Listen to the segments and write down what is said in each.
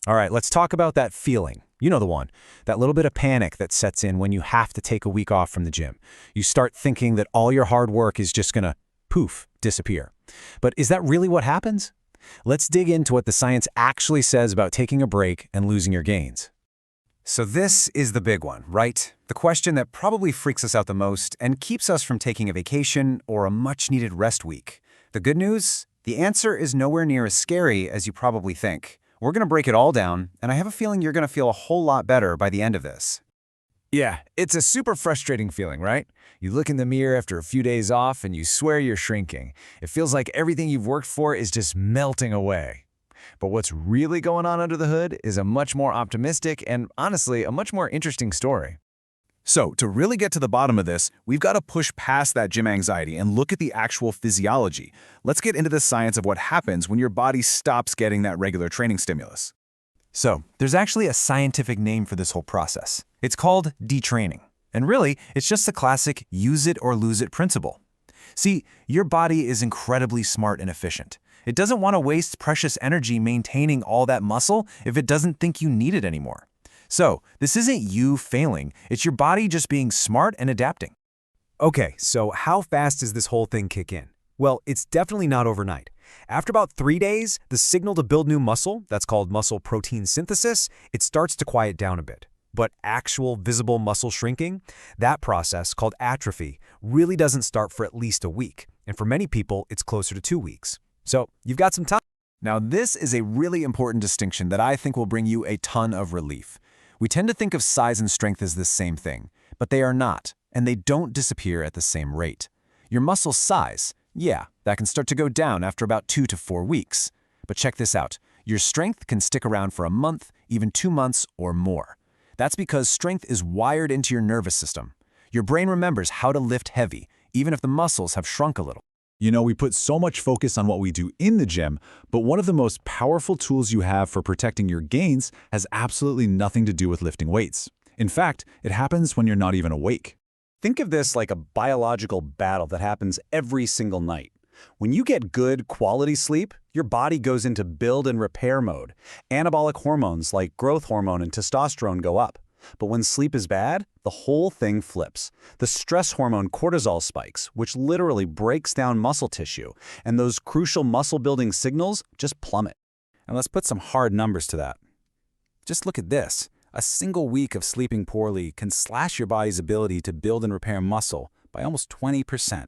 All right, let's talk about that feeling. You know the one. That little bit of panic that sets in when you have to take a week off from the gym. You start thinking that all your hard work is just gonna, poof, disappear. But is that really what happens? Let's dig into what the science actually says about taking a break and losing your gains. So this is the big one, right? The question that probably freaks us out the most and keeps us from taking a vacation or a much-needed rest week. The good news? The answer is nowhere near as scary as you probably think. We're going to break it all down, and I have a feeling you're going to feel a whole lot better by the end of this. Yeah, it's a super frustrating feeling, right? You look in the mirror after a few days off and you swear you're shrinking. It feels like everything you've worked for is just melting away. But what's really going on under the hood is a much more optimistic and, honestly, a much more interesting story. So, to really get to the bottom of this, we've got to push past that gym anxiety and look at the actual physiology. Let's get into the science of what happens when your body stops getting that regular training stimulus. So, there's actually a scientific name for this whole process. It's called detraining. And really, it's just the classic use it or lose it principle. See, your body is incredibly smart and efficient. It doesn't want to waste precious energy maintaining all that muscle if it doesn't think you need it anymore. So, this isn't you failing, it's your body just being smart and adapting. Okay, so how fast does this whole thing kick in? Well, it's definitely not overnight. After about 3 days, the signal to build new muscle, that's called muscle protein synthesis, it starts to quiet down a bit. But actual visible muscle shrinking, that process, called atrophy, really doesn't start for at least a week. And for many people, it's closer to 2 weeks. So, you've got some time. Now, this is a really important distinction that I think will bring you a ton of relief. We tend to think of size and strength as the same thing, but they are not, and they don't disappear at the same rate. Your muscle size, yeah, that can start to go down after about 2 to 4 weeks. But check this out. Your strength can stick around for a month, even 2 months or more. That's because strength is wired into your nervous system. Your brain remembers how to lift heavy, even if the muscles have shrunk a little. You know, we put so much focus on what we do in the gym, but one of the most powerful tools you have for protecting your gains has absolutely nothing to do with lifting weights. In fact, it happens when you're not even awake. Think of this like a biological battle that happens every single night. When you get good, quality sleep, your body goes into build and repair mode. Anabolic hormones like growth hormone and testosterone go up. But when sleep is bad, the whole thing flips. The stress hormone cortisol spikes, which literally breaks down muscle tissue, and those crucial muscle-building signals just plummet. And let's put some hard numbers to that. Just look at this. A single week of sleeping poorly can slash your body's ability to build and repair muscle by almost 20%.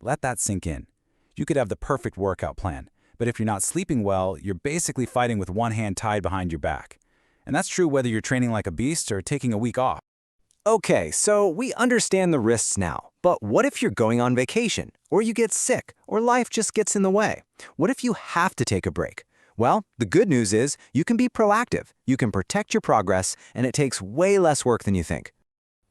Let that sink in. You could have the perfect workout plan, but if you're not sleeping well, you're basically fighting with one hand tied behind your back. And that's true whether you're training like a beast or taking a week off. Okay, so we understand the risks now, but what if you're going on vacation, or you get sick, or life just gets in the way? What if you have to take a break? Well, the good news is you can be proactive, you can protect your progress, and it takes way less work than you think.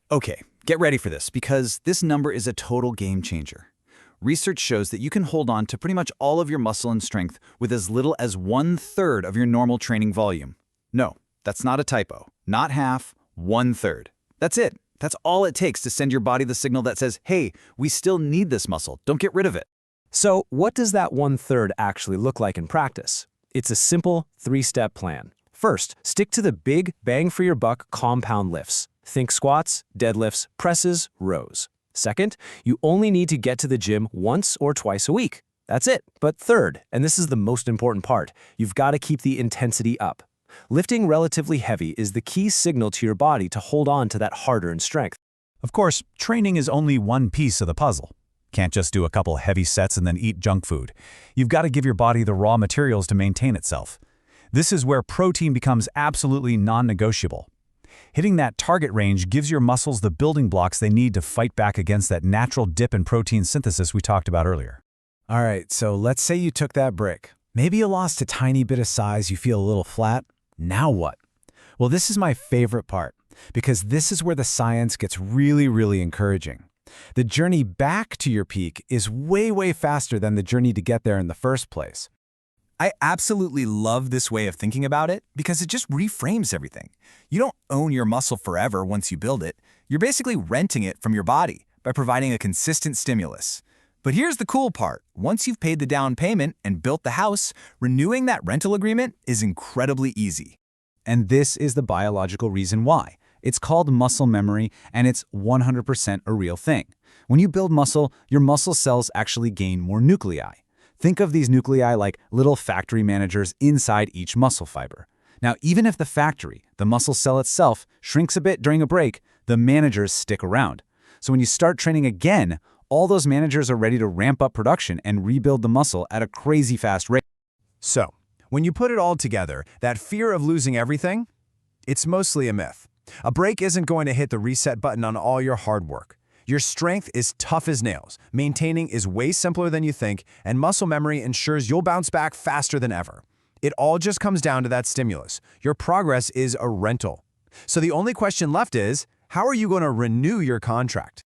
Okay, get ready for this, because this number is a total game changer. Research shows that you can hold on to pretty much all of your muscle and strength with as little as 1/3 of your normal training volume. No, that's not a typo. Not half, 1/3. That's it. That's all it takes to send your body the signal that says, hey, we still need this muscle. Don't get rid of it. So what does that 1/3 actually look like in practice? It's a simple 3-step plan. First, stick to the big, bang-for-your-buck compound lifts. Think squats, deadlifts, presses, rows. Second, you only need to get to the gym once or twice a week. That's it. But third, and this is the most important part, you've got to keep the intensity up. Lifting relatively heavy is the key signal to your body to hold on to that hard-earned strength. Of course, training is only one piece of the puzzle. Can't just do a couple heavy sets and then eat junk food. You've got to give your body the raw materials to maintain itself. This is where protein becomes absolutely non-negotiable. Hitting that target range gives your muscles the building blocks they need to fight back against that natural dip in protein synthesis we talked about earlier. All right, so let's say you took that break. Maybe you lost a tiny bit of size, you feel a little flat. Now what? Well, this is my favorite part, because this is where the science gets really encouraging. The journey back to your peak is way faster than the journey to get there in the first place. I absolutely love this way of thinking about it because it just reframes everything. You don't own your muscle forever once you build it. You're basically renting it from your body by providing a consistent stimulus. But here's the cool part. Once you've paid the down payment and built the house, renewing that rental agreement is incredibly easy. And this is the biological reason why. It's called muscle memory, and it's 100% a real thing. When you build muscle, your muscle cells actually gain more nuclei. Think of these nuclei like little factory managers inside each muscle fiber. Now, even if the factory, the muscle cell itself, shrinks a bit during a break, the managers stick around. So when you start training again, all those managers are ready to ramp up production and rebuild the muscle at a crazy fast rate. So, when you put it all together, that fear of losing everything, it's mostly a myth. A break isn't going to hit the reset button on all your hard work. Your strength is tough as nails, maintaining is way simpler than you think, and muscle memory ensures you'll bounce back faster than ever. It all just comes down to that stimulus. Your progress is a rental. So the only question left is, how are you going to renew your contract?